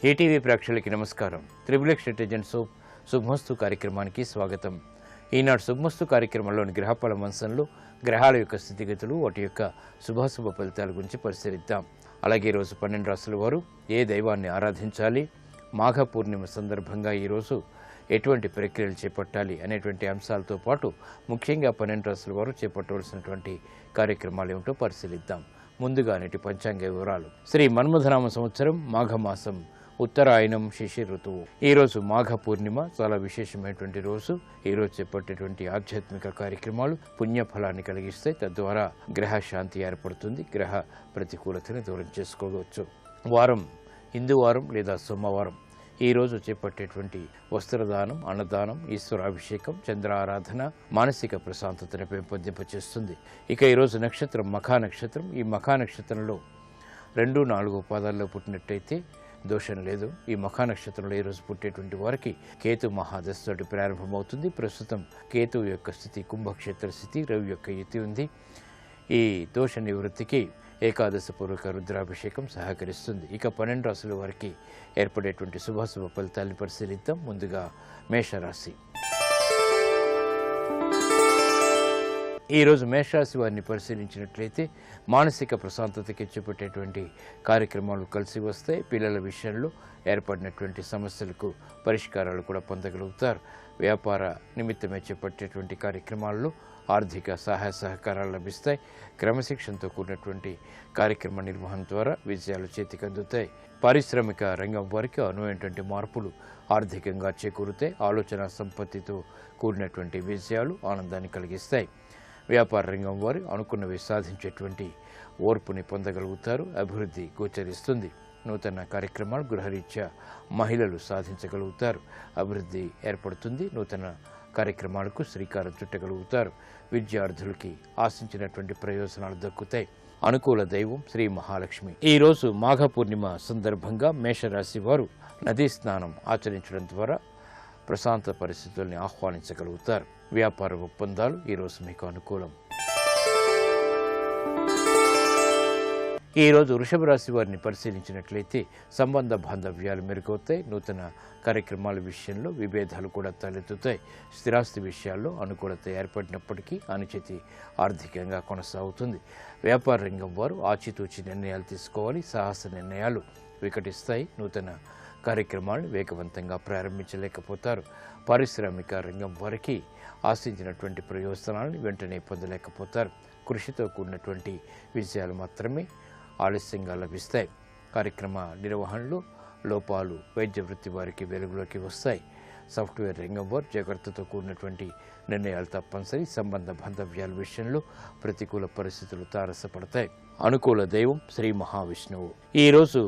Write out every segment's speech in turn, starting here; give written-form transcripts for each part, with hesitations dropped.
ETV ప్రేక్షకులకి నమస్కారం. Triplex intelligence శుభమస్తు కార్యక్రమానికి స్వాగతం. ఈనాడు శుభమస్తు కార్యక్రమంలోని గ్రహఫల మంచంలో గ్రహాల యొక్క స్థితిగతులు, వాటి యొక్క శుభాశుభ ఫలితాల గురించి పరిశీలిద్దాం. అలాగే ఈరోజు 12 రాశుల వారు ఏ దైవాన్ని ఆరాధించాలి, మాఘ పూర్ణిమ సందర్భంగా ఈరోజు ఎటువంటి ప్రక్రియలు చేపట్టాలి అనేటువంటి అంశాలతో పాటు ముఖ్యంగా 12 రాశుల వారు చేపట్టవలసినటువంటి కార్యక్రమాలు ఏమిటో పరిశీలిద్దాం. ముందుగా నేటి పంచాంగ వివరాలు. శ్రీ మన్మథనామ సంవత్సరం మాఘమాసం, ఉత్తరాయణం, శిశిర ఋతువు. ఈరోజు మాఘ పూర్ణిమ, చాలా విశేషమైనటువంటి రోజు. ఈరోజు చేపట్టేటువంటి ఆధ్యాత్మిక కార్యక్రమాలు పుణ్యఫలాన్ని కలిగిస్తాయి. తద్వారా గ్రహ శాంతి ఏర్పడుతుంది, గ్రహ ప్రతికూలతని దూరం చేసుకోవచ్చు. వారం హిందూ వారం లేదా సోమవారం. ఈరోజు చేపట్టేటువంటి వస్త్రదానం, అన్నదానం, ఈశ్వరాభిషేకం, చంద్ర ఆరాధన మానసిక ప్రశాంతతను పెంపొందింపచేస్తుంది. ఇక ఈరోజు నక్షత్రం మఖా నక్షత్రం. ఈ మఖా నక్షత్రంలో 2, 4 పాదాల్లో పుట్టినట్టయితే దోషం లేదు. ఈ మఖా నక్షత్రంలో ఈరోజు పుట్టేటువంటి వారికి కేతు మహాదశతోటి ప్రారంభమవుతుంది. ప్రస్తుతం కేతువు యొక్క స్థితి కుంభక్షేత్ర స్థితి, రవి యొక్క యుతి ఉంది. ఈ దోష నివృత్తికి ఏకాదశ పూర్వక రుద్రాభిషేకం సహకరిస్తుంది. ఇక 12 రాశుల వారికి ఏర్పడేటువంటి శుభాశుభ ఫలితాలను పరిశీలిద్దాం. ముందుగా మేషరాశి. ఈరోజు మేషరాశి వారిని పరిశీలించినట్లయితే మానసిక ప్రశాంతతకి చేపట్టేటువంటి కార్యక్రమాలు కలిసి వస్తాయి. పిల్లల విషయంలో ఏర్పడినటువంటి సమస్యలకు పరిష్కారాలు కూడా పొందగలుగుతారు. వ్యాపార నిమిత్తమే చేపట్టేటువంటి కార్యక్రమాల్లో ఆర్థిక సహాయ సహకారాలు లభిస్తాయి. క్రమశిక్షణతో కూడినటువంటి కార్యక్రమ నిర్వహణ ద్వారా విజయాలు చేతికి అందుతాయి. పారిశ్రామిక రంగం వారికి అనువైనటువంటి మార్పులు ఆర్థికంగా చేకూరుతాయి. ఆలోచన సంపత్తితో కూడినటువంటి విజయాలు ఆనందాన్ని కలిగిస్తాయి. వ్యాపార రంగం వారు అనుకున్నవి సాధించేటువంటి ఓర్పుని పొందగలుగుతారు. అభివృద్ధి గోచరిస్తుంది. నూతన కార్యక్రమాలు గృహరీత్యా మహిళలు సాధించగలుగుతారు. అభివృద్ధి ఏర్పడుతుంది. నూతన కార్యక్రమాలకు శ్రీకారం చుట్టగలుగుతారు. విద్యార్థులకి ఆశించినటువంటి ప్రయోజనాలు దక్కుతాయి. అనుకూల దైవం శ్రీ మహాలక్ష్మి. ఈరోజు మాఘ పూర్ణిమ సందర్భంగా మేషరాశి వారు నదీ స్నానం ఆచరించడం ద్వారా ప్రశాంత పరిస్థితుల్ని ఆహ్వానించగలుగుతారు. వ్యాపార ఒప్పందాలు ఈరోజు మీకు అనుకూలం. ఈరోజు వృషభ రాశి వారిని పరిశీలించినట్లయితే సంబంధ బాంధవ్యాలు మెరుగవుతాయి. నూతన కార్యక్రమాల విషయంలో విభేదాలు కూడా తలెత్తుతాయి. స్థిరాస్తి విషయాల్లో అనుకూలత ఏర్పడినప్పటికీ అనిశ్చితి ఆర్థికంగా కొనసాగుతుంది. వ్యాపార రంగం వారు ఆచితూచి నిర్ణయాలు తీసుకోవాలి. సాహస నిర్ణయాలు వికటిస్తాయి. నూతన కార్యక్రమాలను వేగవంతంగా ప్రారంభించలేకపోతారు. పారిశ్రామిక రంగం వారికి ఆశించినటువంటి ప్రయోజనాలను వెంటనే పొందలేకపోతారు. కృషితో కూడినటువంటి విజయాలు మాత్రమే ఆలస్యంగా లభిస్తాయి. కార్యక్రమ నిర్వహణలో లోపాలు వైద్య వృత్తి వారికి వెలుగులోకి వస్తాయి. సాఫ్ట్వేర్ రంగం వారు జాగ్రత్తతో కూడినటువంటి నిర్ణయాలు తప్పనిసరి. సంబంధ బాంధవ్యాల విషయంలో ప్రతికూల పరిస్థితులు తారసపడతాయి. అనుకూల దైవం శ్రీ మహావిష్ణువు. ఈరోజు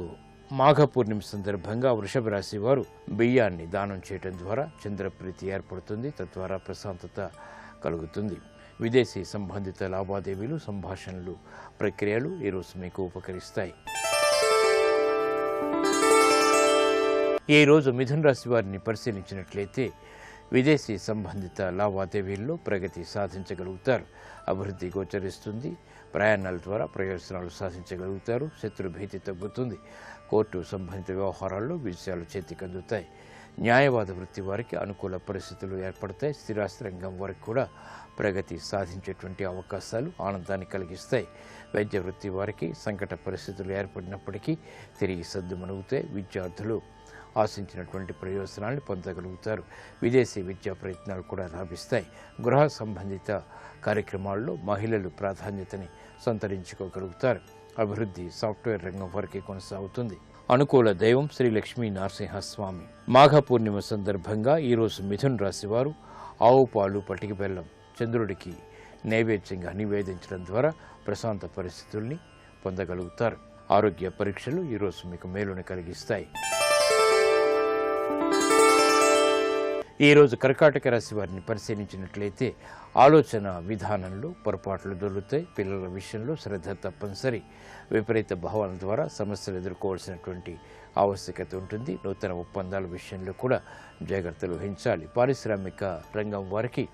మాఘ పూర్ణిమ సందర్భంగా వృషభ రాశి వారు బియ్యాన్ని దానం చేయడం ద్వారా చంద్రప్రీతి ఏర్పడుతుంది. తద్వారా ప్రశాంతత కలుగుతుంది. విదేశీ సంబంధిత లావాదేవీలు, సంభాషణలు, ప్రక్రియలు ఈరోజు మీకు ఉపకరిస్తాయి. ఈరోజు మిథున రాశి వారిని పరిశీలించినట్లయితే విదేశీ సంబంధిత లావాదేవీల్లో ప్రగతి సాధించగలుగుతారు. అభివృద్ధి గోచరిస్తుంది. ప్రయాణాల ద్వారా ప్రయోజనాలు సాధించగలుగుతారు. శత్రు భీతి తగ్గుతుంది. కోర్టు సంబంధిత వ్యవహారాల్లో విజయాలు చేతికందుతాయి. న్యాయవాద వృత్తి వారికి అనుకూల పరిస్థితులు ఏర్పడతాయి. స్థిరాస్తి రంగం వారికి కూడా ప్రగతి సాధించేటువంటి అవకాశాలు ఆనందాన్ని కలిగిస్తాయి. వైద్య వృత్తి వారికి సంకట పరిస్థితులు ఏర్పడినప్పటికీ తిరిగి సద్దుమణుగుతాయి. విద్యార్థులు ఆశించినటువంటి ప్రయోజనాలను పొందగలుగుతారు. విదేశీ విద్యా ప్రయత్నాలు కూడా లాభిస్తాయి. గృహ సంబంధిత కార్యక్రమాల్లో మహిళలు ప్రాధాన్యతని సంతరించుకోగలుగుతారు. అభివృద్ధి సాఫ్ట్వేర్ రంగం వరకు కొనసాగుతుంది. అనుకూల దైవం శ్రీ లక్ష్మీ నరసింహస్వామి. మాఘ పూర్ణిమ సందర్భంగా ఈరోజు మిథున రాశి వారు ఆవు పాలు, పటిక బెల్లం చంద్రుడికి నైవేద్యంగా నివేదించడం ద్వారా ప్రశాంత పరిస్థితుల్ని పొందగలుగుతారు. ఆరోగ్య పరీక్షలు ఈరోజు మీకు మేలుని కలిగిస్తాయి. ఈరోజు కర్కాటక రాశి వారిని పరిశీలించినట్లయితే ఆలోచన విధానంలో పొరపాట్లు దొరుకుతాయి. పిల్లల విషయంలో శ్రద్ధ తప్పనిసరి. విపరీత భావాల ద్వారా సమస్యలు ఎదుర్కోవాల్సినటువంటి ఆవశ్యకత ఉంటుంది. నూతన ఒప్పందాల విషయంలో కూడా జాగ్రత్తలు వహించాలి. పారిశ్రామిక రంగం వారికి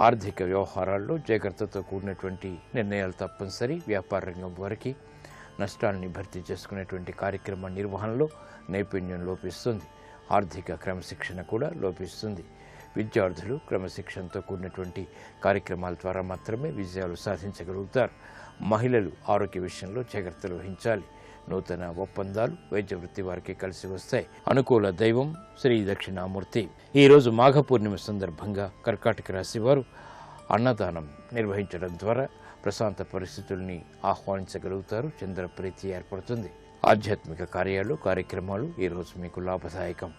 ఆర్థిక వ్యవహారాల్లో జాగ్రత్తతో కూడినటువంటి నిర్ణయాలు తప్పనిసరి. వ్యాపార రంగం వారికి నష్టాలని భర్తీ చేసుకునేటువంటి కార్యక్రమ నిర్వహణలో నైపుణ్యం లోపిస్తుంది. ఆర్థిక క్రమశిక్షణ కూడా లోపిస్తుంది. విద్యార్థులు క్రమశిక్షణతో కూడినటువంటి కార్యక్రమాల ద్వారా మాత్రమే విజయాలు సాధించగలుగుతారు. మహిళలు ఆరోగ్య విషయంలో జాగ్రత్తలు వహించాలి. నూతన ఒప్పందాలు వైద్య వృత్తి వారికి కలిసి వస్తాయి. అనుకూల దైవం శ్రీ దక్షిణామూర్తి. ఈరోజు మాఘ పూర్ణిమ సందర్భంగా కర్కాటక రాశి వారు అన్నదానం నిర్వహించడం ద్వారా ప్రశాంత పరిస్థితుల్ని ఆహ్వానించగలుగుతారు. చంద్రప్రీతి ఏర్పడుతుంది. ఆధ్యాత్మిక కార్యక్రమాలు ఈరోజు మీకు లాభదాయకం.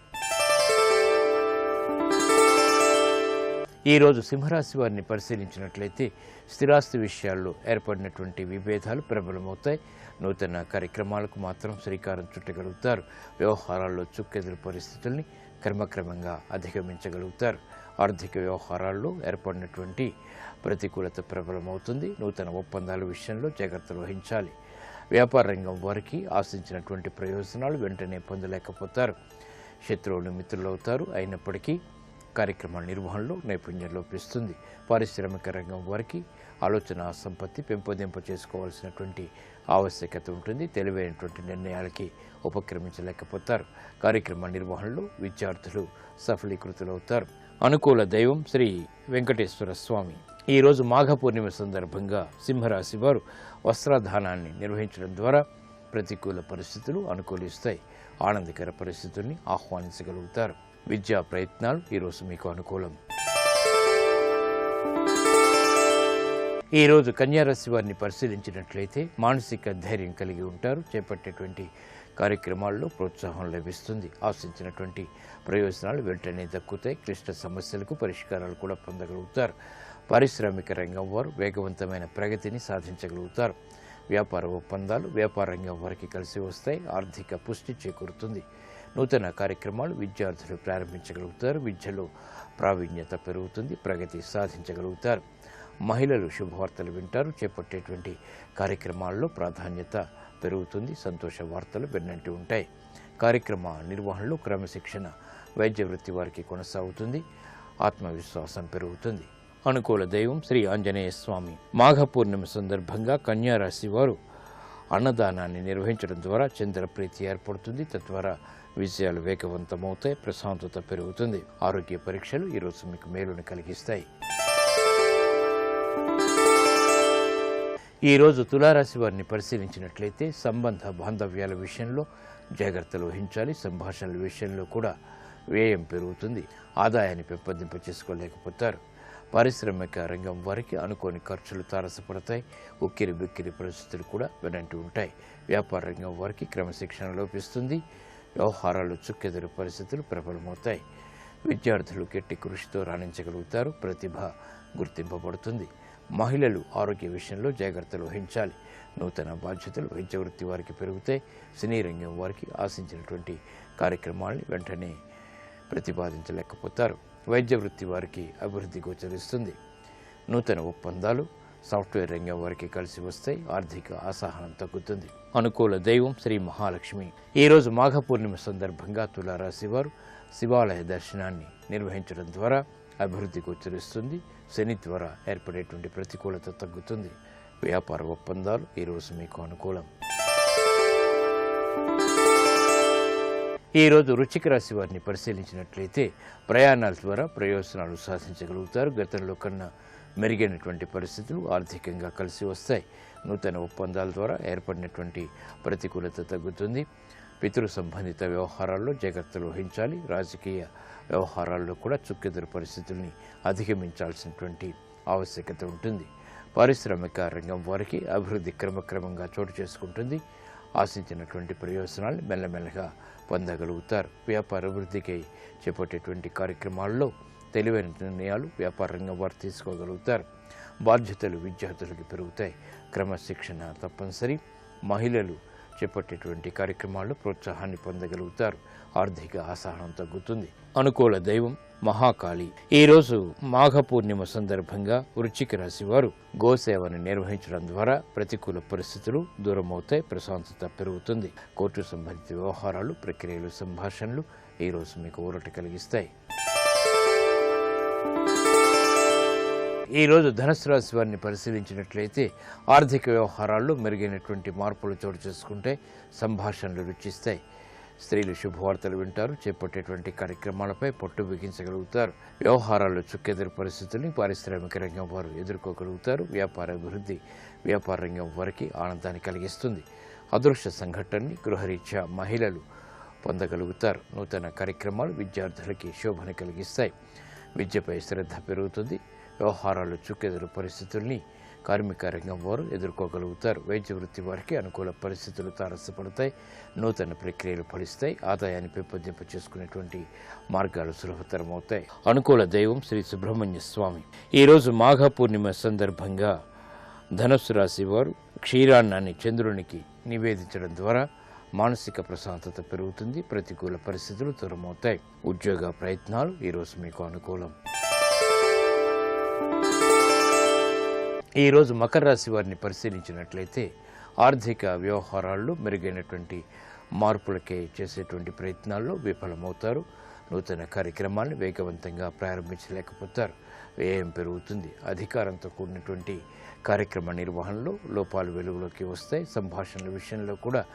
ఈరోజు సింహరాశి వారిని పరిశీలించినట్లయితే స్థిరాస్తి విషయాల్లో ఏర్పడినటువంటి విభేదాలు ప్రబలమవుతాయి. నూతన కార్యక్రమాలకు మాత్రం శ్రీకారం చుట్టగలుగుతారు. వ్యవహారాల్లో చుక్కెదురు పరిస్థితుల్ని క్రమక్రమంగా అధిగమించగలుగుతారు. ఆర్థిక వ్యవహారాల్లో ఏర్పడినటువంటి ప్రతికూలత ప్రబలమవుతుంది. నూతన ఒప్పందాల విషయంలో జాగ్రత్తలు వహించాలి. వ్యాపార రంగం వారికి ఆశించినటువంటి ప్రయోజనాలు వెంటనే పొందలేకపోతారు. శత్రువులు మిత్రులవుతారు. అయినప్పటికీ కార్యక్రమాల నిర్వహణలో నైపుణ్యం లోపిస్తుంది. పారిశ్రామిక రంగం వారికి ఆలోచన సంపత్తి పెంపొందింప చేసుకోవాల్సినటువంటి ఆవశ్యకత ఉంటుంది. తెలివైనటువంటి నిర్ణయాలకి ఉపక్రమించలేకపోతారు. కార్యక్రమ నిర్వహణలో విద్యార్థులు సఫలీకృతులవుతారు. అనుకూల దైవం శ్రీ వెంకటేశ్వర స్వామి. ఈరోజు మాఘ పూర్ణిమ సందర్భంగా సింహరాశి వారు వస్త్రదానాన్ని నిర్వహించడం ద్వారా ప్రతికూల పరిస్థితులు అనుకూలిస్తాయి. ఆనందకర పరిస్థితుల్ని ఆహ్వానించగలుగుతారు. విద్యా ప్రయత్నాలు ఈరోజు మీకు అనుకూలం. ఈరోజు కన్యారాశి వారిని పరిశీలించినట్లయితే మానసిక ధైర్యం కలిగి ఉంటారు. చేపట్టేటువంటి కార్యక్రమాల్లో ప్రోత్సాహం లభిస్తుంది. ఆశించినటువంటి ప్రయోజనాలు వెంటనే దక్కుతాయి. క్లిష్ట సమస్యలకు పరిష్కారాలు కూడా పొందగలుగుతారు. పారిశ్రామిక రంగం వారు వేగవంతమైన ప్రగతిని సాధించగలుగుతారు. వ్యాపార ఒప్పందాలు వ్యాపార రంగం వారికి కలిసి వస్తాయి. ఆర్థిక పుష్టి చేకూరుతుంది. నూతన కార్యక్రమాలు విద్యార్థులు ప్రారంభించగలుగుతారు. విద్యలో ప్రావీణ్యత పెరుగుతుంది. ప్రగతి సాధించగలుగుతారు. మహిళలు శుభవార్తలు వింటారు. చేపట్టేటువంటి కార్యక్రమాల్లో ప్రాధాన్యత పెరుగుతుంది. సంతోష వార్తలు వెన్నంటి ఉంటాయి. కార్యక్రమ నిర్వహణలో క్రమశిక్షణ వైద్య వృత్తి వారికి కొనసాగుతుంది. ఆత్మవిశ్వాసం పెరుగుతుంది. అనుకూల దైవం శ్రీ ఆంజనేయ స్వామి. మాఘ పూర్ణిమ సందర్భంగా కన్యారాశి వారు అన్నదానాన్ని నిర్వహించడం ద్వారా చంద్రప్రీతి ఏర్పడుతుంది. తద్వారా విజయాలు వేగవంతమవుతాయి. ప్రశాంతత పెరుగుతుంది. ఆరోగ్య పరీక్షలు ఈరోజు మీకు మేలును కలిగిస్తాయి. ఈరోజు తులారాశి వారిని పరిశీలించినట్లయితే సంబంధ బాంధవ్యాల విషయంలో జాగ్రత్తలు వహించాలి. సంభాషణల విషయంలో కూడా వ్యయం పెరుగుతుంది. ఆదాయాన్ని పెంపొందింప చేసుకోలేకపోతారు. పారిశ్రామిక రంగం వారికి అనుకోని ఖర్చులు తారసపడతాయి. ఉక్కిరి బిక్కిరి పరిస్థితులు కూడా వెనంటి ఉంటాయి. వ్యాపార రంగం వారికి క్రమశిక్షణ లోపిస్తుంది. వ్యవహారాలు చుక్కెదురు పరిస్థితులు ప్రబలమవుతాయి. విద్యార్థులు గట్టి కృషితో రాణించగలుగుతారు. ప్రతిభ గుర్తింపబడుతుంది. మహిళలు ఆరోగ్య విషయంలో జాగ్రత్తలు వహించాలి. నూతన బాధ్యతలు వైద్య వృత్తి వారికి పెరుగుతాయి. సినీ రంగం వారికి ఆశించినటువంటి కార్యక్రమాల్ని వెంటనే ప్రతిపాదించలేకపోతారు. వైద్య వృత్తి వారికి అభివృద్ధి గోచరిస్తుంది. నూతన ఒప్పందాలు సాఫ్ట్వేర్ రంగం వారికి కలిసి వస్తాయి. ఆర్థిక అసహనం తగ్గుతుంది. అనుకూల దైవం శ్రీ మహాలక్ష్మి. ఈరోజు మాఘ పూర్ణిమ సందర్భంగా తులారాశి వారు శివాలయ దర్శనాన్ని నిర్వహించడం ద్వారా అభివృద్ధి గోచరిస్తుంది. శని ద్వారా ఏర్పడేటువంటి ప్రతికూలత తగ్గుతుంది. వ్యాపార ఒప్పందాలు ఈరోజు మీకు అనుకూలం. ఈరోజు వృశ్చిక రాశి వారిని పరిశీలించినట్లయితే ప్రయాణాల ద్వారా ప్రయోజనాలు సాధించగలుగుతారు. గతంలో కన్నా మెరుగైనటువంటి పరిస్థితులు ఆర్థికంగా కలిసి వస్తాయి. నూతన ఒప్పందాల ద్వారా ఏర్పడినటువంటి ప్రతికూలత తగ్గుతుంది. పితృ సంబంధిత వ్యవహారాల్లో జాగ్రత్తలు వహించాలి. రాజకీయ వ్యవహారాల్లో కూడా చుక్కెదురు పరిస్థితుల్ని అధిగమించాల్సినటువంటి ఆవశ్యకత ఉంటుంది. పారిశ్రామిక రంగం వారికి అభివృద్ధి క్రమక్రమంగా చోటు చేసుకుంటుంది. ఆశించినటువంటి ప్రయోజనాలు మెల్లమెల్లగా పొందగలుగుతారు. వ్యాపార అభివృద్ధికై చేపట్టేటువంటి కార్యక్రమాల్లో తెలివైన నిర్ణయాలు వ్యాపార రంగం వారు తీసుకోగలుగుతారు. బాధ్యతలు విద్యార్థులకు పెరుగుతాయి. క్రమశిక్షణ తప్పనిసరి. మహిళలు చేపట్టేటువంటి కార్యక్రమాల్లో ప్రోత్సాహాన్ని పొందగలుగుతారు. ఆర్థిక అసహనం తగ్గుతుంది. అనుకూల దైవం మహాకాళి. ఈరోజు మాఘ పూర్ణిమ సందర్భంగా వృశ్చిక రాశి వారు గోసేవను నిర్వహించడం ద్వారా ప్రతికూల పరిస్థితులు దూరమవుతాయి. ప్రశాంతత పెరుగుతుంది. కోర్టు సంబంధిత వ్యవహారాలు ప్రక్రియలు సంభాషణలు ఈరోజు మీకు ఊరట కలిగిస్తాయి. ఈరోజు ధనుసు రాశి వారిని పరిశీలించినట్లయితే ఆర్థిక వ్యవహారాల్లో మెరుగైనటువంటి మార్పులు చోటు చేసుకుంటే సంభాషణలు రుచిస్తాయి. స్త్రీలు శుభవార్తలు వింటారు. చేపట్టేటువంటి కార్యక్రమాలపై పట్టు బిగించగలుగుతారు. వ్యవహారాల్లో చుక్కెదురు పరిస్థితుల్ని పారిశ్రామిక రంగం వారు ఎదుర్కోగలుగుతారు. వ్యాపార అభివృద్ధి వ్యాపార రంగం వారికి ఆనందాన్ని కలిగిస్తుంది. అదృష్ట సంఘటనని గృహరీత్యా మహిళలు పొందగలుగుతారు. నూతన కార్యక్రమాలు విద్యార్థులకి శోభను కలిగిస్తాయి. విద్యపై శ్రద్ధ పెరుగుతుంది. వ్యవహారాలు చుక్కెదురు పరిస్థితుల్ని కార్మిక రంగం వారు ఎదుర్కోగలుగుతారు. వైద్య వృత్తి వారికి అనుకూల పరిస్థితులు తారసపడతాయి. నూతన ప్రక్రియలు ఫలిస్తాయి. ఆదాయాన్ని పెంపొందింప చేసుకునేటువంటి మార్గాలు సులభతరమవుతాయి. అనుకూల దైవం శ్రీ సుబ్రహ్మణ్య స్వామి. ఈరోజు మాఘ పూర్ణిమ సందర్భంగా ధనుస్సు రాశి వారు క్షీరాన్నాన్ని చంద్రునికి నివేదించడం ద్వారా మానసిక ప్రశాంతత పెరుగుతుంది. ప్రతికూల పరిస్థితులు దూరమవుతాయి. ఉద్యోగ ప్రయత్నాలు ఈరోజు మీకు అనుకూలం. ఈరోజు మకర రాశి వారిని పరిశీలించినట్లయితే ఆర్థిక వ్యవహారాల్లో మెరుగైనటువంటి మార్పులకే చేసేటువంటి ప్రయత్నాల్లో విఫలమవుతారు. నూతన కార్యక్రమాలను వేగవంతంగా ప్రారంభించలేకపోతారు. వ్యయం పెరుగుతుంది. అధికారంతో కూడినటువంటి కార్యక్రమ నిర్వహణలో లోపాలు వెలుగులోకి వస్తాయి. సంభాషణల విషయంలో కూడా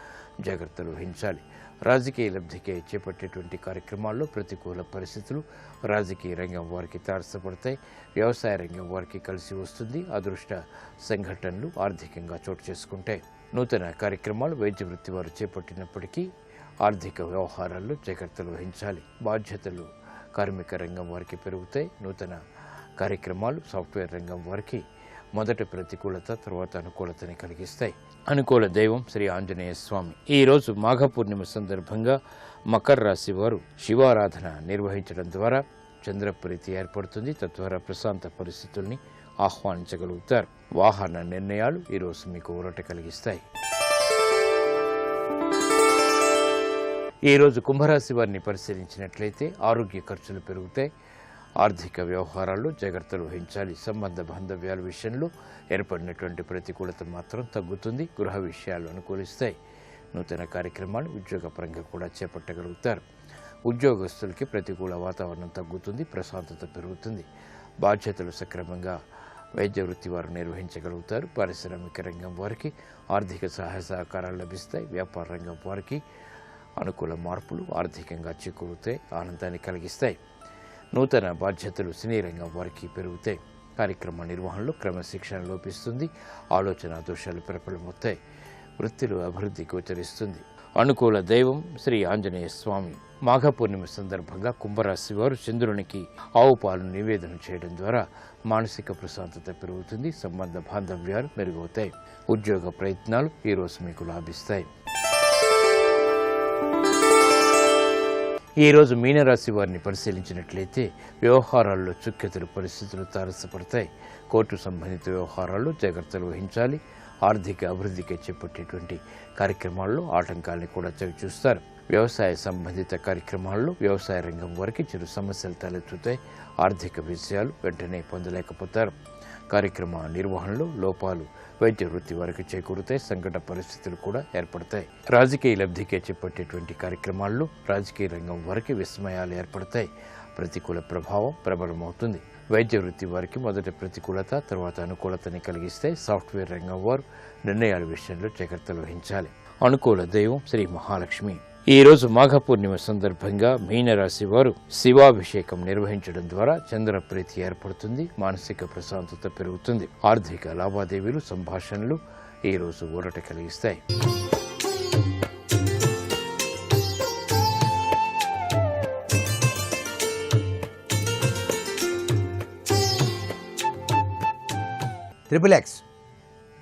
జాగ్రత్తలు వహించాలి. రాజకీయ లబ్ధికే చేపట్టేటువంటి కార్యక్రమాల్లో ప్రతికూల పరిస్థితులు రాజకీయ రంగం వారికి తారసపడతాయి. వ్యవసాయ రంగం వారికి కలిసి వస్తుంది. అదృష్ట సంఘటనలు ఆర్థికంగా చోటు చేసుకుంటాయి. నూతన కార్యక్రమాలు వైద్య వృత్తి వారు చేపట్టినప్పటికీ ఆర్థిక వ్యవహారాల్లో జాగ్రత్తలు వహించాలి. బాధ్యతలు కార్మిక రంగం వారికి పెరుగుతాయి. నూతన కార్యక్రమాలు సాఫ్ట్వేర్ రంగం వారికి మొదట ప్రతికూలత తర్వాత అనుకూలతని కలిగిస్తాయి. అనుకూల దైవం శ్రీ ఆంజనేయ స్వామి. ఈరోజు మాఘ పూర్ణిమ సందర్భంగా మకర రాశి వారు శివారాధన నిర్వహించడం ద్వారా చంద్రప్రీతి ఏర్పడుతుంది. తద్వారా ప్రశాంత పరిస్థితుల్ని ఆహ్వానించగలుగుతారు. వాహన నిర్ణయాలు ఈరోజు మీకు ఊరట కలిగిస్తాయి. ఈరోజు కుంభరాశి వారిని పరిశీలించినట్లయితే ఆరోగ్య ఖర్చులు పెరుగుతాయి. ఆర్థిక వ్యవహారాల్లో జాగ్రత్తలు వహించాలి. సంబంధ బాంధవ్యాల విషయంలో ఏర్పడినటువంటి ప్రతికూలత మాత్రం తగ్గుతుంది. గృహ విషయాలు అనుకూలిస్తాయి. నూతన కార్యక్రమాలు ఉద్యోగపరంగా కూడా చేపట్టగలుగుతారు. ఉద్యోగస్తులకి ప్రతికూల వాతావరణం తగ్గుతుంది. ప్రశాంతత పెరుగుతుంది. బాధ్యతలు సక్రమంగా వైద్య వృత్తి వారు నిర్వహించగలుగుతారు. పారిశ్రామిక రంగం వారికి ఆర్థిక సహాయ సహకారాలు లభిస్తాయి. వ్యాపార రంగం వారికి అనుకూల మార్పులు ఆర్థికంగా చేకూరుతాయి. ఆనందాన్ని కలిగిస్తాయి. నూతన బాధ్యతలు సినీ రంగం వారికి పెరుగుతాయి. కార్యక్రమ నిర్వహణలో క్రమశిక్షణ లోపిస్తుంది. ఆలోచన దోషాలు ప్రబలమవుతాయి. వృత్తిలో అభివృద్ధి గోచరిస్తుంది. అనుకూల దైవం శ్రీ ఆంజనేయ స్వామి. మాఘ పూర్ణిమ సందర్భంగా కుంభరాశి వారు చంద్రునికి ఆవు పాలను నివేదన చేయడం ద్వారా మానసిక ప్రశాంతత పెరుగుతుంది. సంబంధ బాంధవ్యాలు మెరుగవుతాయి. ఉద్యోగ ప్రయత్నాలు ఈరోజు మీకు లాభిస్తాయి. ఈరోజు మీనరాశి వారిని పరిశీలించినట్లయితే వ్యవహారాల్లో చుక్కెదురు పరిస్థితులు తారసపడతాయి. కోర్టు సంబంధిత వ్యవహారాల్లో జాగ్రత్తలు వహించాలి. ఆర్థిక అభివృద్ధికి చేపట్టేటువంటి కార్యక్రమాల్లో ఆటంకాలను కూడా చవిచూస్తారు. వ్యవసాయ సంబంధిత కార్యక్రమాల్లో వ్యవసాయ రంగం వారికి చిరు సమస్యలు తలెత్తుతాయి. ఆర్థిక విషయాలు వెంటనే పొందలేకపోతారు. కార్యక్రమ నిర్వహణలో లోపాలు వైద్య వృత్తి వారికి చేకూరుతాయి. సంకట పరిస్థితులు కూడా ఏర్పడతాయి. రాజకీయ లబ్ధికే చేపట్టేటువంటి కార్యక్రమాల్లో రాజకీయ రంగం వారికి విస్మయాలు ఏర్పడతాయి. ప్రతికూల ప్రభావం ప్రబలమవుతుంది. వైద్య వృత్తి వారికి మొదట ప్రతికూలత తర్వాత అనుకూలతని కలిగిస్తే సాఫ్ట్వేర్ రంగం వారు నిర్ణయాల విషయంలో జాగ్రత్తలు వహించాలి. అనుకూల దైవం శ్రీ మహాలక్ష్మి. ఈరోజు మాఘ పూర్ణిమ సందర్భంగా మీనరాశి వారు శివాభిషేకం నిర్వహించడం ద్వారా చంద్రప్రీతి ఏర్పడుతుంది. మానసిక ప్రశాంతత పెరుగుతుంది. ఆర్థిక లావాదేవీలు సంభాషణలు ఈరోజు ఊరట కలిగిస్తాయి. XXX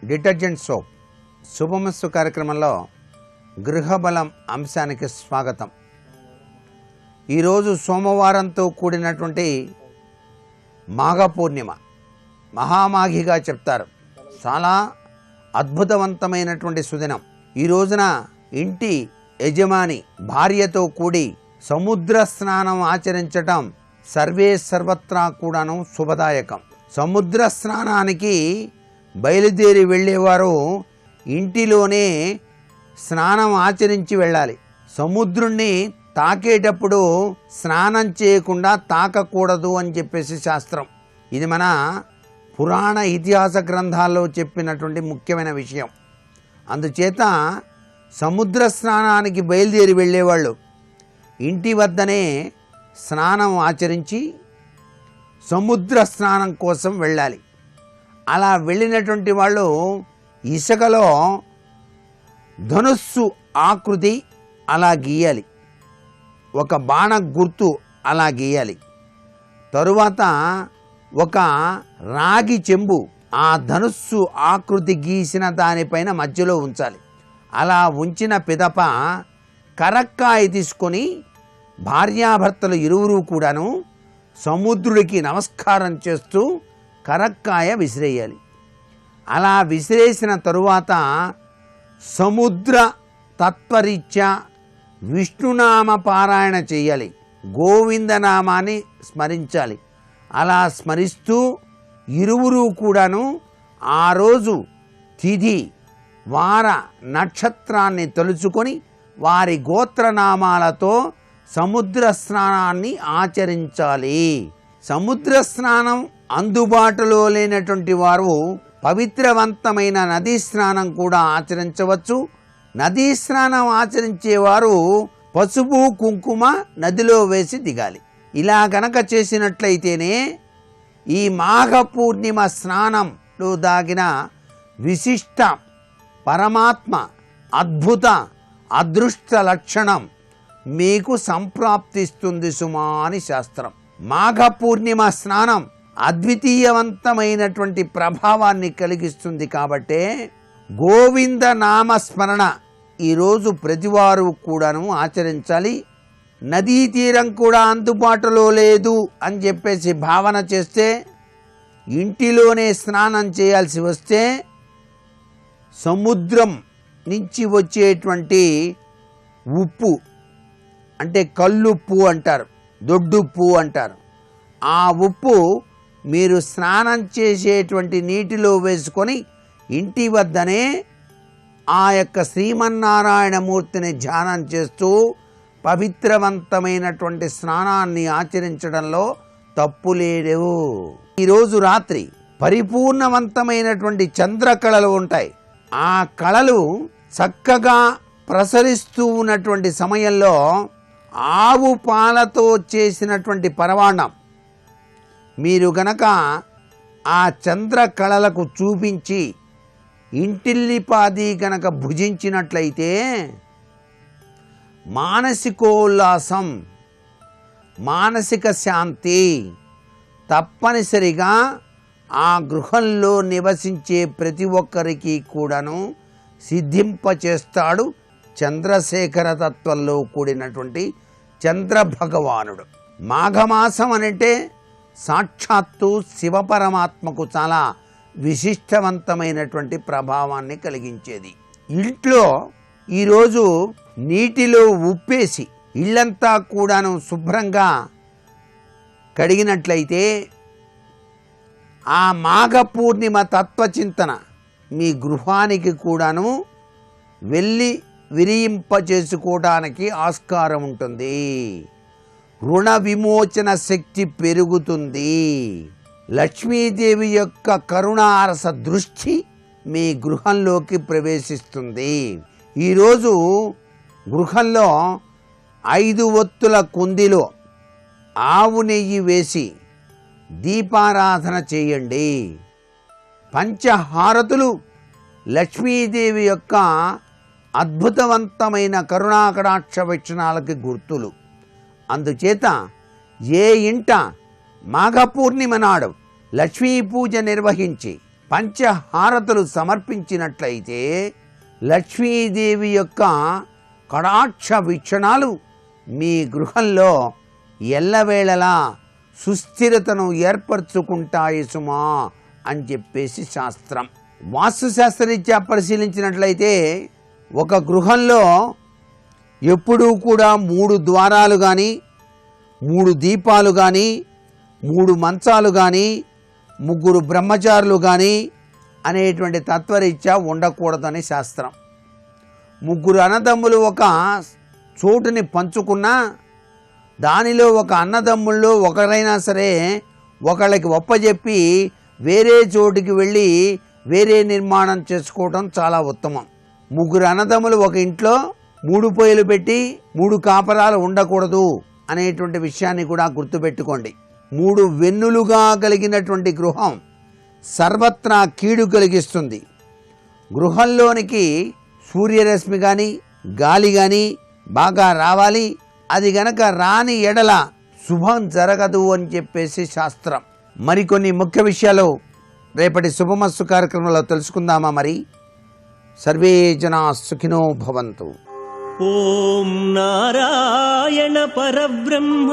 డిటర్జెంట్ సోప్ శుభమస్తు కార్యక్రమంలో గృహబలం అంశానికి స్వాగతం. ఈరోజు సోమవారంతో కూడినటువంటి మాఘ పూర్ణిమ మహామాఘిగా చెప్తారు. చాలా అద్భుతవంతమైనటువంటి సుదినం. ఈ రోజున ఇంటి యజమాని భార్యతో కూడి సముద్ర స్నానం ఆచరించటం సర్వే సర్వత్రా కూడాను శుభదాయకం. సముద్ర స్నానానికి బయలుదేరి వెళ్ళేవారు ఇంటిలోనే స్నానం ఆచరించి వెళ్ళాలి. సముద్రుణ్ణి తాకేటప్పుడు స్నానం చేయకుండా తాకకూడదు అని చెప్పేసి శాస్త్రం. ఇది మన పురాణ ఇతిహాస గ్రంథాల్లో చెప్పినటువంటి ముఖ్యమైన విషయం. అందుచేత సముద్ర స్నానానికి బయలుదేరి వెళ్ళేవాళ్ళు ఇంటి వద్దనే స్నానం ఆచరించి సముద్ర స్నానం కోసం వెళ్ళాలి. అలా వెళ్ళినటువంటి వాళ్ళు ఇసుకలో ధనుస్సు ఆకృతి అలా గీయాలి, ఒక బాణ గుర్తు అలా గీయాలి. తరువాత ఒక రాగి చెంబు ఆ ధనుస్సు ఆకృతి గీసిన దానిపైన మధ్యలో ఉంచాలి. అలా ఉంచిన పిదప కరక్కాయ తీసుకొని భార్యాభర్తలు ఇరువురు కూడాను సముద్రుడికి నమస్కారం చేస్తూ కరక్కాయ విసిరేయాలి. అలా విసిరేసిన తరువాత సముద్ర తత్వరీత్యా విష్ణునామ పారాయణ చేయాలి, గోవిందనామాన్ని స్మరించాలి. అలా స్మరిస్తూ ఇరువురు కూడాను ఆ రోజు తిథి వార నక్షత్రాన్ని తలుచుకొని వారి గోత్రనామాలతో సముద్ర స్నానాన్ని ఆచరించాలి. సముద్ర స్నానం అందుబాటులో లేనటువంటి వారు పవిత్రవంతమైన నదీ స్నానం కూడా ఆచరించవచ్చు. నదీ స్నానం ఆచరించేవారు పసుపు కుంకుమ నదిలో వేసి దిగాలి. ఇలా గనక చేసినట్లయితేనే ఈ మాఘ పూర్ణిమ స్నానంలో దాగిన విశిష్ట పరమాత్మ అద్భుత అదృష్ట లక్షణం మీకు సంప్రాప్తిస్తుంది సుమా అని శాస్త్రం. మాఘ పూర్ణిమ స్నానం అద్వితీయవంతమైనటువంటి ప్రభావాన్ని కలిగిస్తుంది. కాబట్టే గోవింద నామస్మరణ ఈరోజు ప్రతివారు కూడాను ఆచరించాలి. నదీ తీరం కూడా అందుబాటులో లేదు అని చెప్పేసి భావన చేస్తే, ఇంటిలోనే స్నానం చేయాల్సి వస్తే సముద్రం నుంచి వచ్చేటువంటి ఉప్పు అంటే కల్లుప్పు అంటారు, దొడ్డుప్పు అంటారు. ఆ ఉప్పు మీరు స్నానం చేసేటువంటి నీటిలో వేసుకొని ఇంటి వద్దనే ఆ యొక్క శ్రీమన్నారాయణమూర్తిని ధ్యానం చేస్తూ పవిత్రవంతమైనటువంటి స్నానాన్ని ఆచరించడంలో తప్పు లేదు. ఈరోజు రాత్రి పరిపూర్ణవంతమైనటువంటి చంద్రకళలు ఉంటాయి. ఆ కళలు చక్కగా ప్రసరిస్తూ ఉన్నటువంటి సమయంలో ఆవు పాలతో చేసినటువంటి పరమాన్నం మీరు గనక ఆ చంద్రకళలకు చూపించి ఇంటిల్లిపాది గనక భుజించినట్లయితే మానసికోల్లాసం, మానసిక శాంతి తప్పనిసరిగా ఆ గృహంలో నివసించే ప్రతి ఒక్కరికి కూడాను సిద్ధింపచేస్తాడు చంద్రశేఖర తత్వంలో కూడినటువంటి చంద్ర భగవానుడు. మాఘమాసం అంటే సాక్షాత్తు శివపరమాత్మకు చాలా విశిష్టవంతమైనటువంటి ప్రభావాన్ని కలిగించేది. ఇంట్లో ఈరోజు నీటిలో ఉప్పేసి ఇల్లంతా కూడాను శుభ్రంగా కడిగినట్లయితే ఆ మాఘ పూర్ణిమ తత్వచింతన మీ గృహానికి కూడాను వెళ్ళి విరియింపచేసుకోవడానికి ఆస్కారం ఉంటుంది. రుణ విమోచన శక్తి పెరుగుతుంది. లక్ష్మీదేవి యొక్క కరుణారస దృష్టి మీ గృహంలోకి ప్రవేశిస్తుంది. ఈరోజు గృహంలో 5 ఒత్తుల కుందిలో ఆవు నెయ్యి వేసి దీపారాధన చేయండి. పంచహారతులు లక్ష్మీదేవి యొక్క అద్భుతవంతమైన కరుణాకటాక్ష వీక్షణాలకి గుర్తులు. అందుచేత ఏ ఇంట మాఘ పూర్ణిమ నాడు లక్ష్మీ పూజ నిర్వహించి పంచహారతులు సమర్పించినట్లయితే లక్ష్మీదేవి యొక్క కటాక్ష వీక్షణాలు మీ గృహంలో ఎల్లవేళలా సుస్థిరతను ఏర్పరచుకుంటాయి సుమా అని చెప్పేసి శాస్త్రం. వాస్తుశాస్త్రరీత్యా పరిశీలించినట్లయితే ఒక గృహంలో ఎప్పుడూ కూడా 3 ద్వారాలు కానీ, 3 దీపాలు కానీ, 3 మంచాలు కానీ, 3 బ్రహ్మచారులు కానీ అనేటువంటి తత్వరీత్యా ఉండకూడదని శాస్త్రం. 3 అన్నదమ్ములు ఒక చోటుని పంచుకున్నా దానిలో ఒక అన్నదమ్ముల్లో ఒకరైనా సరే ఒకళ్ళకి ఒప్పజెప్పి వేరే చోటికి వెళ్ళి వేరే నిర్మాణం చేసుకోవడం చాలా ఉత్తమం. ముగ్గురు అన్నదమ్ములు ఒక ఇంట్లో 3 పొయ్యిలు పెట్టి 3 కాపరాలు ఉండకూడదు అనేటువంటి విషయాన్ని కూడా గుర్తుపెట్టుకోండి. 3 వెన్నులుగా కలిగినటువంటి గృహం సర్వత్రా కీడు కలిగిస్తుంది. గృహంలోనికి సూర్యరశ్మి కానీ గాలి కానీ బాగా రావాలి. అది గనక రాని ఎడల శుభం జరగదు అని చెప్పేసి శాస్త్రం. మరికొన్ని ముఖ్య విషయాలు రేపటి శుభమస్తు కార్యక్రమంలో తెలుసుకుందామా? మరి సర్వే జనా సుఖినో భవంతు. ఓం నారాయణ పరబ్రహ్మ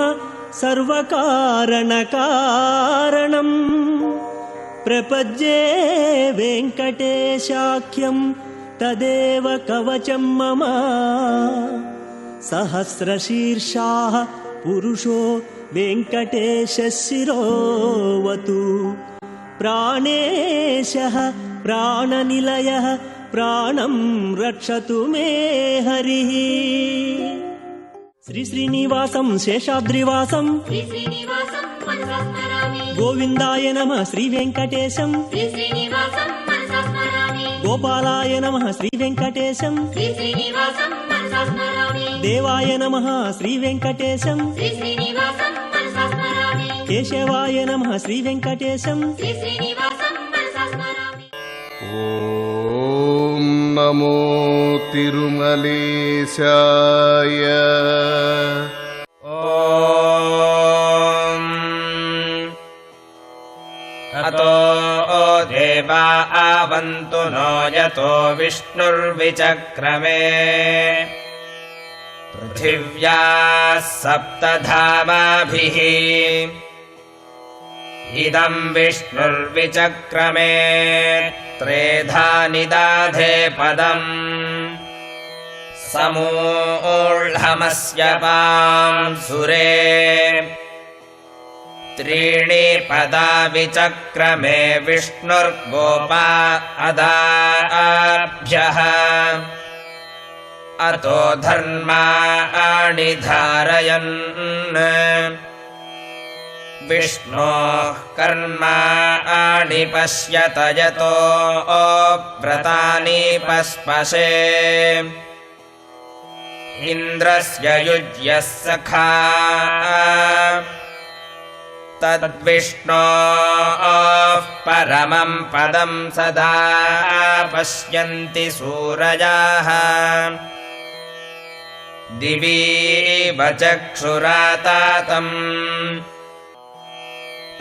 సర్వకారణ కారణం ప్రపజ్యే వెంకటేశాఖ్యం తదేవ కవచం మమ సహస్రశీర్షాః పురుషో వెంకటేశः శిరోవతు ప్రాణేశः ప్రాణనిలయः ప్రాణం రక్షతు మే హరిః. శ్రీ శ్రీనివాసం శేషాద్రివాసం గోవిందాయ నమః శ్రీ వెంకటేశం గోపాలాయ నమః శ్రీ వెంకటేశం దేవాయ నమః శ్రీ వెంకటేశం కేశవాయ నమః శ్రీ వెంకటేశం. ఓం నమో తిరుమలేశాయ. ఓం అతో దేవా ఆవంతు నో యతో విష్ణుర్విచక్రమే పృథివ్యాః సప్తధామాభిః ఇదం విష్ణుర్విచక్రమే త్రేధా నిదాధే పదం సమూఢమస్య పాంసురే త్రీణి పదా విచక్రమే విష్ణుర్గోపా అదాభ్యః అతో ధర్మాణి ధారయన్ విష్ణోః కర్మాణి పశ్యత యతో వ్రతాని పస్పశే ఇంద్రస్య యుజ్యః సఖా తద్విష్ణోః పరమం పదం సదా పశ్యంతి సూరయాః దివీవ చక్షురాతాతం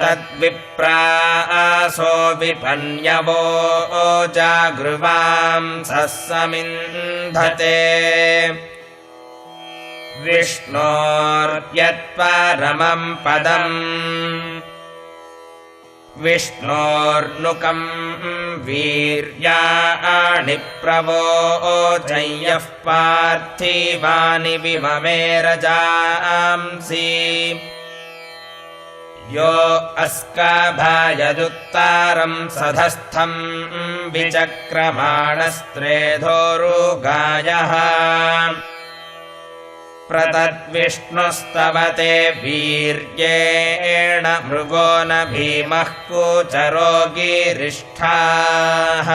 తద్విప్రాసో విపన్యవో జాగృవాంసః సమింధతే విష్ణోర్యత్పరమం పదం విష్ణోర్నుకం వీర్యాణి ప్రవోచయ్యః పార్థివాని విమమే రజాంసి యో అస్కాభాయదుత్తారం సధస్థం విచక్రమాణస్త్రేధోరుగాయః ప్రతద్విష్ణుస్తవతే వీర్యేణ మృగో న భీమః కూచరో గిరిష్ఠాః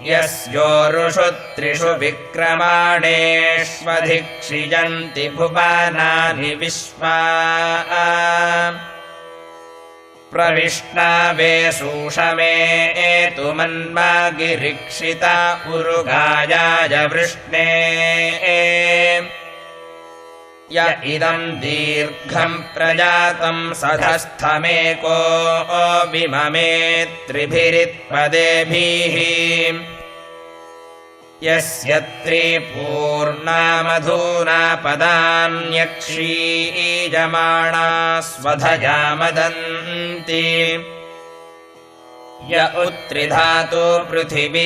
యస్యోరుషు త్రిషు విక్రమాణేష్వధిక్షియంతి భువనాని విశ్వా ప్రవిష్ణవే సూషమేతు మన్మగిరిక్షిత ఉరుగాయాయ వృష్ణే య ఇదం దీర్ఘం ప్రజాతం సధస్థమేకో విమమే త్రిభిరిత్పదేభిః యస్య త్రిపూర్ణామధూనా పదాన్యక్షీయమాణా స్వధయా మదంతి య ఉత్రిధాతు పృథివీముదద్యామేకో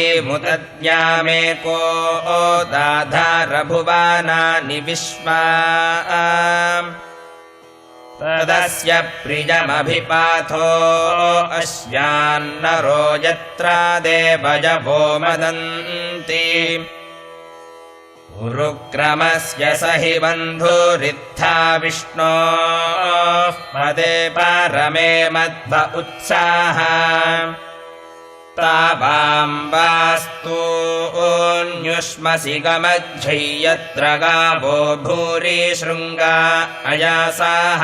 దాధారభువానాని విశ్వా తదస్య ప్రియమభిపాథో అస్యాన్నరో యత్ర దేవయవో మదంతి उरुक्रमस्य स हि बन्धुरित्था विष्णोः पदे परमे मध्व उत्साह तावाम्बास्तून्युष्मसि गमज्झै यत्र गावो भूरि शृङ्गा अयासाः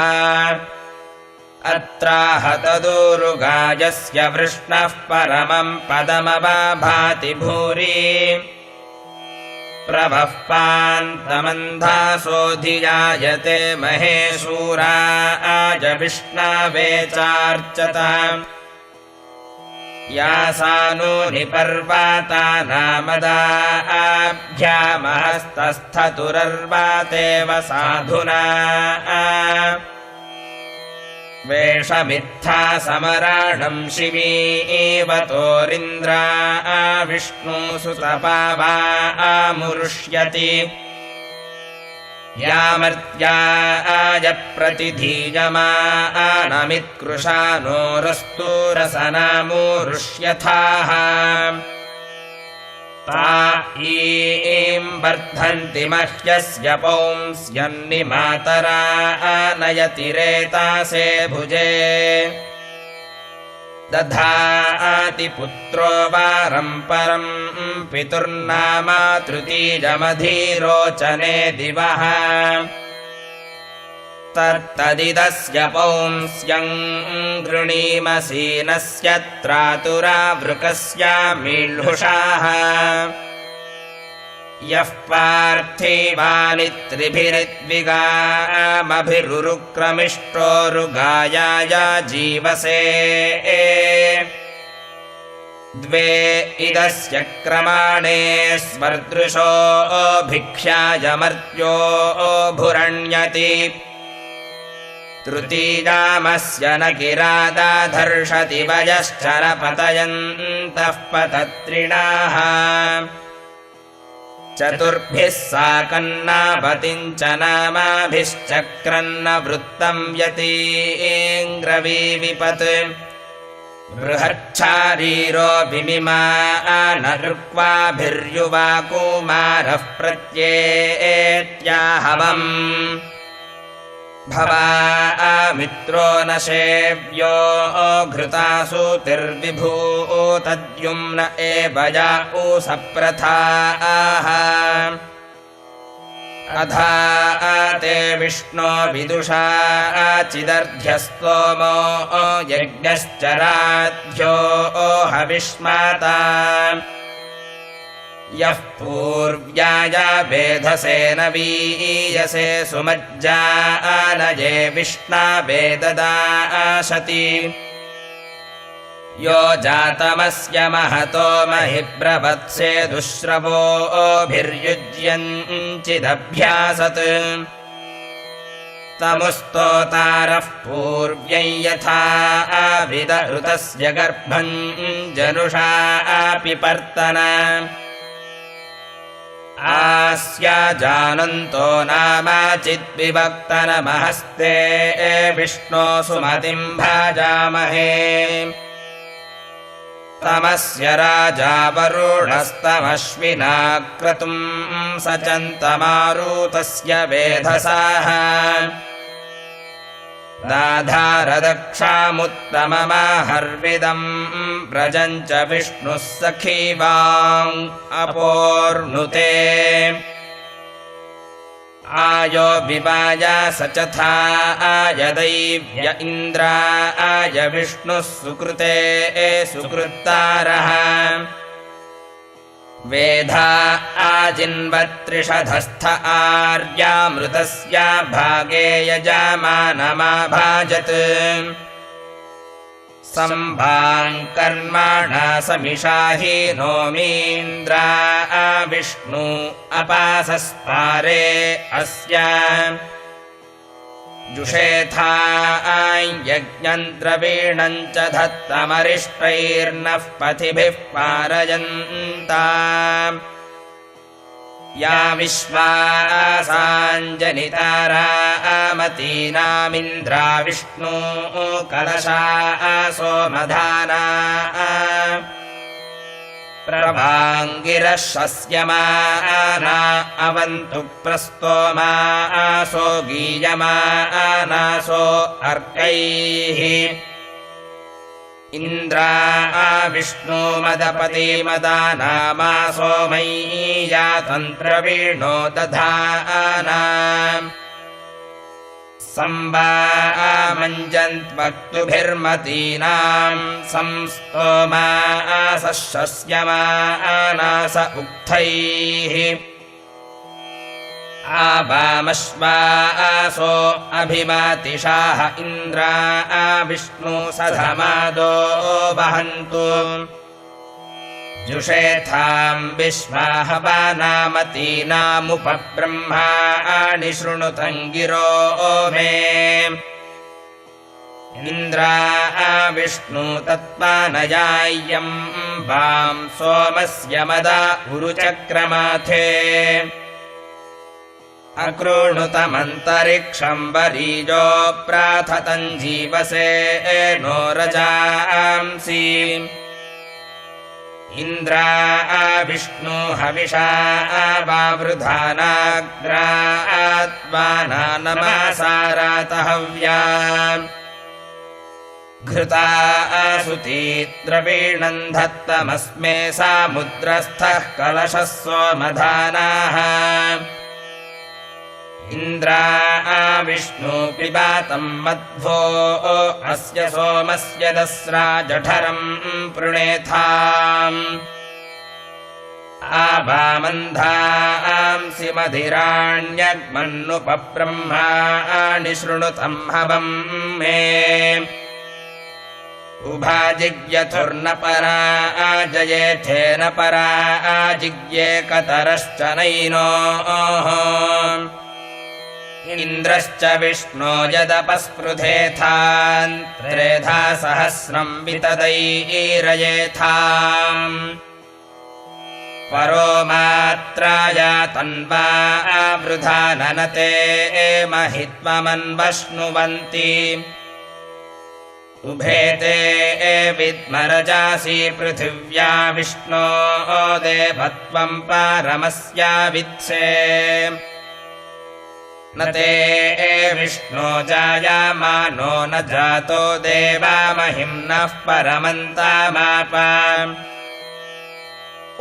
अत्राहतदूरुगायस्य वृष्णः परमं पदमभाति भूरि प्रभः पान्तमन्धासोऽधियायते महेशूराय विष्णवे चार्चत यासानूनि पर्वाता नामदाभ्यामहस्तस्थतुरर्वातेव साधुना वेषमित्था समराणं शिवीवतोरिन्द्रा विष्णुसुतपावामुरुष्यति यामर्त्याय प्रतिधीयमानमित्कृशानोरस्तूरसनामुरुष्यथाः ता ईं वर्धन्ति मह्यस्य पौंस्यन्निमातरा नयति रेतासे भुजे दधाति पुत्रो वारं परं पितुर्नामा तृतीयमधीरोचने दिवः तत्तदिदस्य पौंस्यं गृणीमसीनस्य त्रातुरा वृकस्यामीळ्हुषाः यः पार्थिवानि त्रिभिरिद्विगामभिरुरुक्रमिष्टोरुगायाय जीवसे द्वे इदस्य क्रमाणे स्वर्दृशो भिक्षायमर्त्यो भुरण्यति तृतीयामस्य न किरादाधर्षति वयश्च न पतयन्तः पतत्रिणाः चतुर्भिः साकन्नाभतिं च नामाभिश्चक्रन्न वृत्तं यतीङ्ग्रवीविपत् बृहच्छारीरो विमिमानऋक्वाभिर्युवा कुमारः प्रत्येत्याहवम् भवामित्रो न सेव्यो घृतासूतिर्विभूतद्युम्न एव या ऊसप्रथाः अधा ते विष्णो विदुषा चिदर्ध्यस्तोमो यज्ञश्चराध्यो हविष्माता यः पूर्व्याय वेधसे न वीयसे सुमज्जानये विष्णावे ददाशति यो जातमस्य महतो महिब्रवत्से दुःश्रवोभिर्युज्यञ्चिदभ्यासत् तमुस्तोतारः पूर्व्यै यथा विदऋतस्य गर्भं जनुषा पिपर्तन आस्या जानन्तो नामाचिद्विभक्तनमहस्ते विष्णो सुमतिं भाजामहे तमस्य राजा वरुणस्तमश्विना क्रतुं सचन्तमारुतस्य वेधसाः दाधारदक्षामुत्तममाहर्विदं व्रजं च विष्णुः सखीवां अपोर्नुते आयो विवाय सचथा आयदैव्य इन्द्रा आय विष्णुः सुकृते सुकृत्तारः वेधा आजिन्वत्रिषधस्थ आर्यामृतस्य भागे यजमानमाभाजत् सम्भाङ्कर्मणा समिषाहि नोमीन्द्रा विष्णु अपासस्पारे अस्य जुषेथा यज्ञं द्रवीणं च धत्तमरिष्टैर्नः पथिभिः पारयन्ता या विश्वासाञ्जनितारामतीनामिन्द्रा विष्णु कलशा सोमधाना प्रभाङ्गिरः शस्यमाना अवन्तु प्रस्तोमासो गीयमानासो अर्कैः इन्द्रा विष्णु मदपति मदानामासो मय्यातन्त्रवीणो दधाना संवामञ्जन्त्वक्तुभिर्मतीनां संस्तोमासशस्यमानास उक्थैः आवामश्वासो अभिमातिषाः इन्द्रा विष्णु सधमादो वहन्तु जुषेथां विश्वाहवानामतीनामुपब्रह्माणि शृणुतङ्गिरो मे इन्द्रा विष्णु तत्त्वानयाय्यं वां सोमस्य मदा उरुचक्रमाथे अकृणुतमन्तरिक्षं वरीजो प्राथतं जीवसे नो रजांसि इन्द्रा विष्णु हविषा वावृधानाग्रात्वाना नमासारातहव्या घृता सुती द्रवीणं धत्तमस्मे सामुद्रस्थः कलशः सोमधानाः इन्द्रा विष्णु पिबातं मध्वो अस्य सोमस्य दस्रा जठरं पृणेथाम् आवामन्धांसि मधिराण्यग्मन्नुपब्रह्माणि शृणुतं हवं मे उभाजिज्ञथुर्न परा जयेथेन परा जिज्ञे कतरश्च नैनोः इन्द्रश्च विष्णो यदपस्पृथेथान् त्रेधा सहस्रं वितदैरयेथाम् परो मात्राया तन्वा वृथा ननते महित्वमन्वश्नुवन्ति उभेते विद्मरजासि पृथिव्या विष्णो देवत्वं पारमस्या वित्से न ते विष्णो जायामानो न जातो देवा महिम्नः परमन्तामापा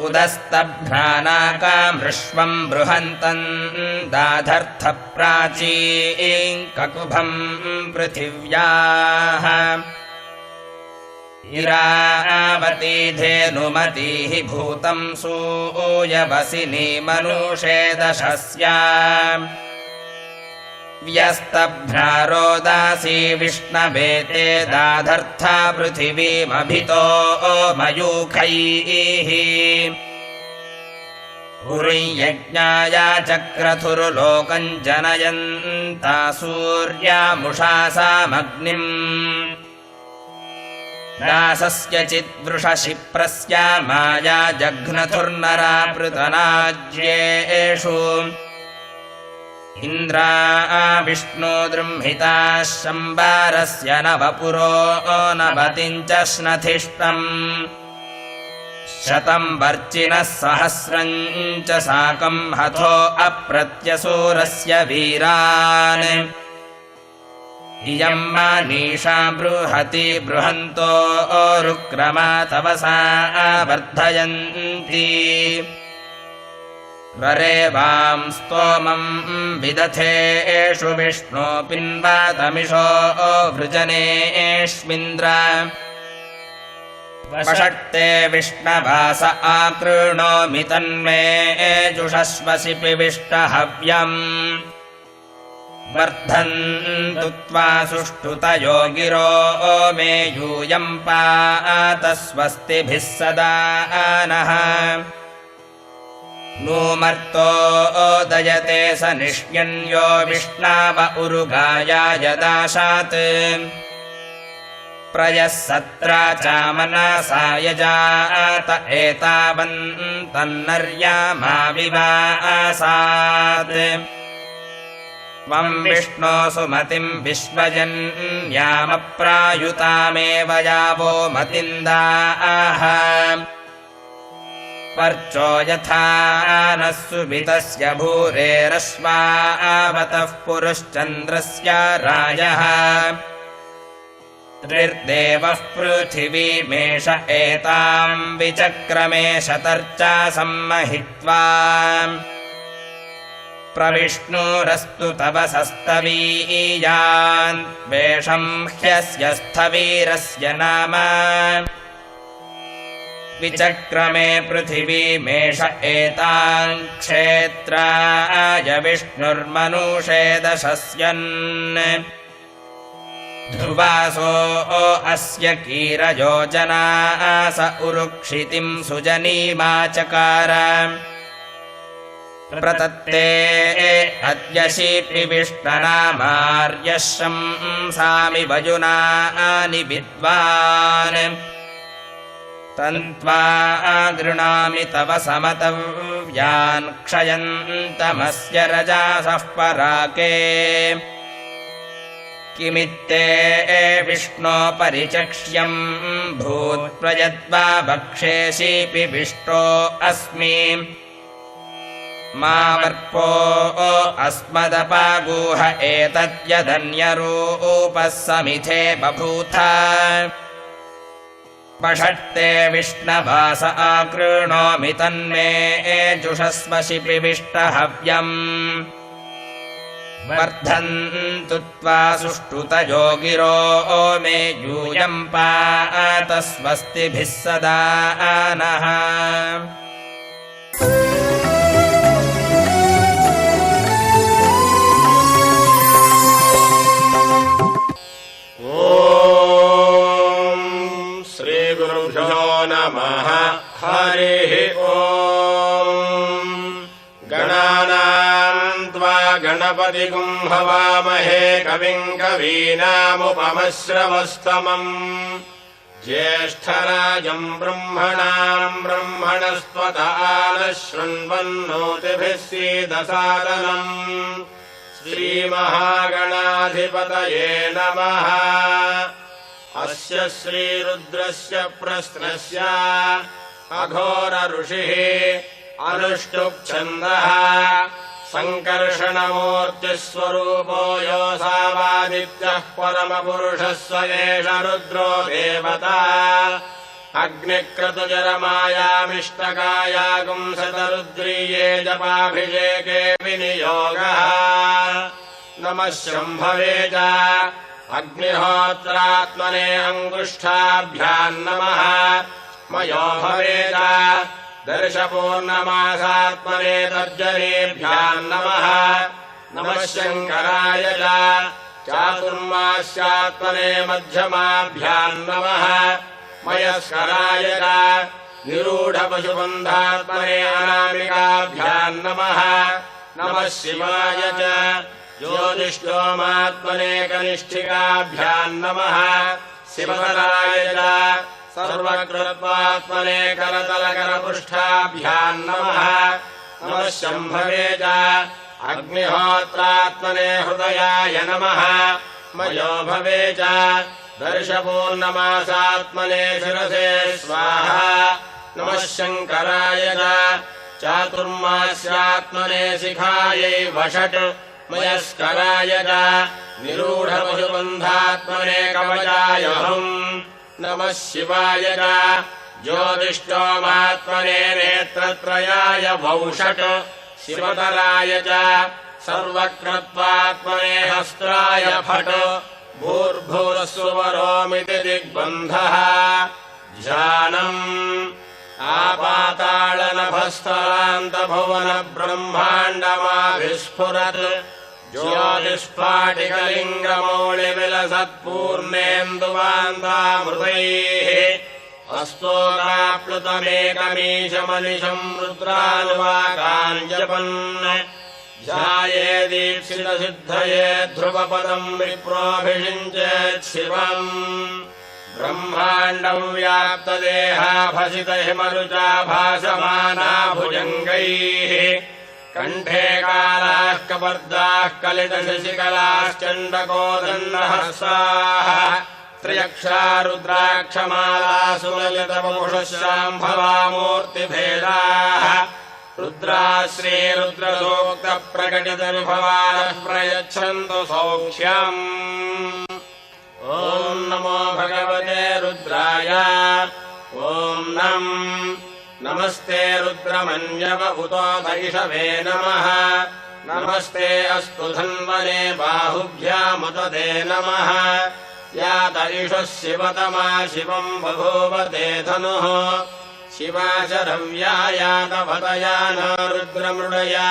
उदस्तभ्रानाकामृष्वं बृहन्तं दाधर्थप्राचीं ककुभं पृथिव्याः इरावती धेनुमतिः भूतं सूयवसिनी मनुषे दशस्या व्यस्तभ्रारोदासी विष्णवेते दाधर्था पृथिवीमभितो मयूखैः उरुयज्ञाया चक्रथुर्लोकं जनयन्ता सूर्यामुषासामग्निम् दासस्य चिद्वृषशिप्रस्य माया जघ्नथुर्नरापृतनाज्येषु इन्द्रा विष्णु दृंहिताः शम्बारस्य नवपुरो नवतिञ्च श्नथिष्टम् शतं वर्चिनः सहस्रं च साकं हथो अप्रत्यसूरस्य वीरान् इयं मानीषा बृहति बृहन्तो रुक्रमा तवसा वर्धयन्ति वरेवां स्तोमं विदथेषु विष्णो पिन्वातमिषो वृजनेष्मिन्द्र वषट्ते विष्णवास आकृणोमि तन्मे जुषस्वसि पिविष्टहव्यम् वर्धन्तु त्वा सुष्ठुतयो गिरो मे यूयं पात स्वस्तिभिः सदा नः नूमर्तो दयते स निष्यन्यो विष्णाव उरुगाया यदाशात् प्रयः सत्रा चामनासाय जात एतावन्तन्नर्यामाविवासात् त्वं विष्णो सुमतिं विश्वजन्यामप्रायुतामेव यावो मतिन्दाः पर्चो यथा नः सुवितस्य भूरेरश्वावतः पुरुश्चन्द्रस्य राजः त्रिर्देवः पृथिवीमेष एताम् विचक्रमे शतर्चा सम्महित्वा प्रविष्णुरस्तु तव सस्तवीयान् वेषम् ह्यस्य स्थवीरस्य नाम विचक्रमे पृथिवीमेष एतान् क्षेत्राय विष्णुर्मनुषे दशस्यन् ध्रुवासो अस्य कीरयोजनास उरुक्षितिम् सुजनीमाचकार प्रतत्ते अद्य शीपिविष्टनामार्यः शंसामि वजुनानि विद्वान् तन्त्वा गृणामि तव समतव्यान् क्षयन्तमस्य रजासः पराके किमित्ते विष्णो परिचक्ष्यम् भूत्प्रयद्वा भक्षेशीपि विष्टो अस्मि मावर्पो अस्मदपागूह एतद्यदन्यरूपः समिथे बभूथा पषट्ते विष्णवास आकृणोमि तन्मे जुषस्व शिपिविष्टहव्यम् वर्धन्तु त्वा सुष्ठुतयो गिरो मे यूयम् पात स्वस्तिभिः सदा नः नमः हरिः ॐ गणानाम् त्वा गणपतिगुम् हवामहे कविम् कवीनामुपमश्रवस्तमम् ज्येष्ठराजम् ब्रह्मणाम् ब्रह्मणस्पत आनः शृण्वन्नोतिभिः सीदसादनम् श्रीमहागणाधिपतये नमः अस्य श्रीरुद्रस्य प्रश्नस्य अघोर ऋषिः अनुष्टुप्छन्दः सङ्कर्षणमूर्तिस्वरूपो योऽसावादित्यः परमपुरुषः स एष रुद्रो देवता अग्निक्रतुजरमायामिष्टकाया गुंसतरुद्रीये जपाभिषेके विनियोगः नमः शम्भवे च अग्निहोत्रात्मने अङ्गुष्ठाभ्याम् नमः मयो भवेद दर्शपूर्णमासात्मने तर्जनीभ्याम् नमः नमः शङ्कराय च चातुर्मास्यात्मने मध्यमाभ्याम् नमः मयस्कराय च निरूढपशुबन्धात्मने अनामिकाभ्याम् नमः नमः शिवाय च ज्योतिष्ठोमात्मने कनिष्ठिकाभ्याम् नमः शिवतराय च सर्वकृत्वात्मने करतलकरपृष्ठाभ्याम् नमः नमः शम्भवे च अग्निहोत्रात्मने हृदयाय नमः मयो भवे च दर्शपूर्णमासात्मने शिरसे स्वाहा नमः शङ्कराय च चातुर्मास्यात्मने शिखायै वषट् मयस्कराय च निरूढपशुबन्धात्मने कवचाय हुम् नमः शिवाय च ज्योतिष्ठोमात्मने नेत्रत्रयाय वौषट् शिवतराय च सर्वकृत्वात्मने हस्त्राय फट् भूर्भुवस्सुवरोमिति दिग्बन्धः ध्यानम् आपाताळनभस्थलान्तभुवनब्रह्माण्डमाभिस्फुरत् ज्योतिष्पाटिकलिङ्गमौलिविलसत्पूर्णेन्दुवान्तामृतैः अस्तोकाप्लुतमेकमीशमनिशम् रुद्रानुवाकाञ्जपन् ध्यायेदीक्षितसिद्धये ध्रुवपदम् विप्रोऽभिषिञ्चेत् शिवम् ब्रह्माण्डम् व्याप्तदेहाभसितहिमरुचा भासमाना भुजङ्गैः कण्ठे कालाः कपर्दाः कलितशशिकलाश्चण्डकोदण्डहस्ताः त्रयक्षा रुद्राक्षमालासु ललितवपुषशाम्भवामूर्तिभेदाः रुद्राश्रीरुद्रसूक्तप्रकटितविभवानः प्रयच्छन्तु सौख्यम्। ॐ नमो भगवते रुद्राय। ॐ नमस्ते रुद्रमन्यव उतोऽथ इषवे नमः। नमस्ते अस्तु धन्वने बाहुभ्यामुत ते नमः। यात इषः शिवतमा शिवम् बभूवते धनुः। शिवा च रव्या यातवतया न रुद्रमृडया।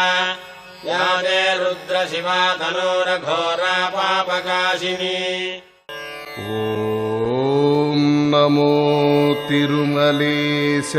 या ते रुद्रशिवा तनूरघोरा पापकाशिनी। ॐ नमो तिरुमलेशाय।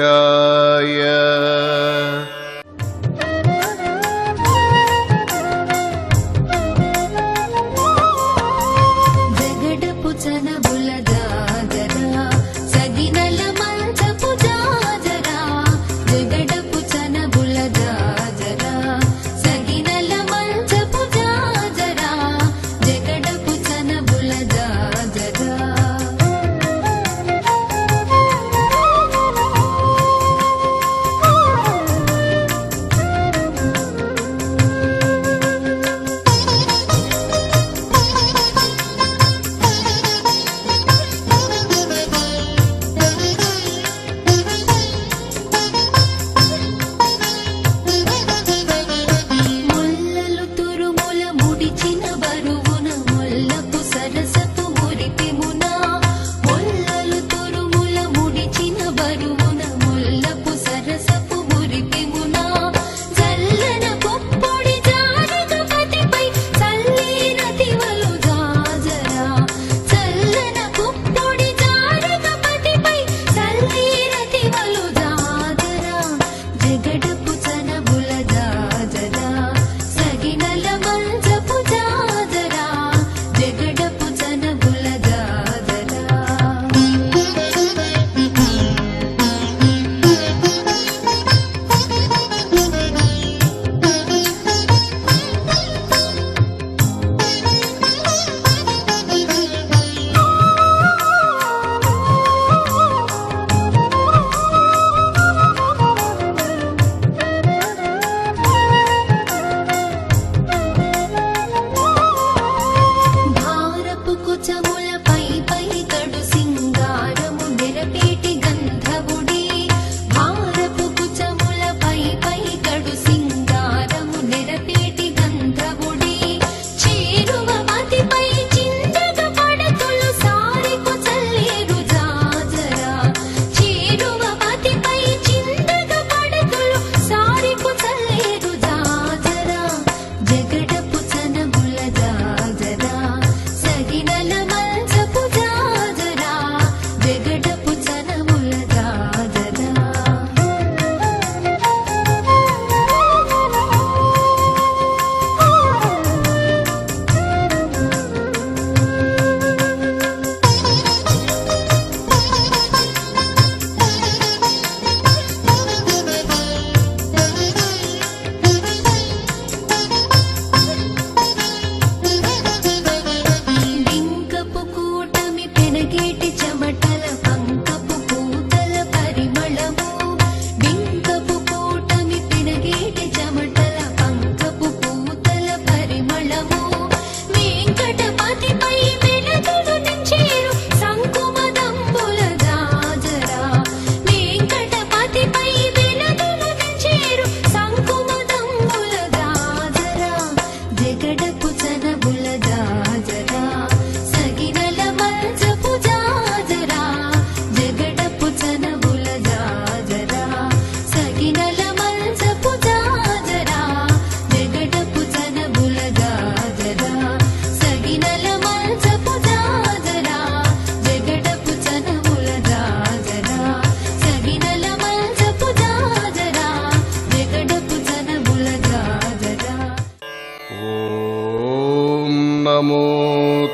नमो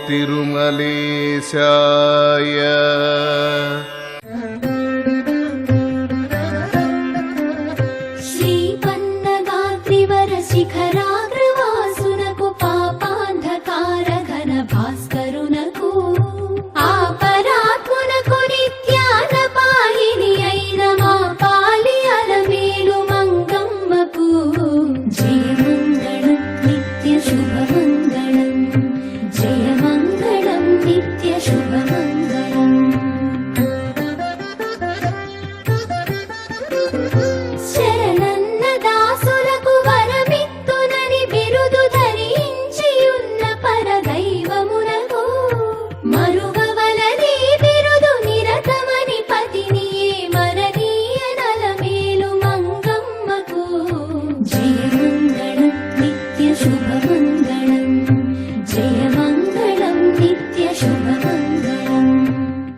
तिरुमलेशाय। श्रीपन्नगात्रिवर शिखराग्रवासुनकु पापान्धकार घन भास्करुनकु आपरा जय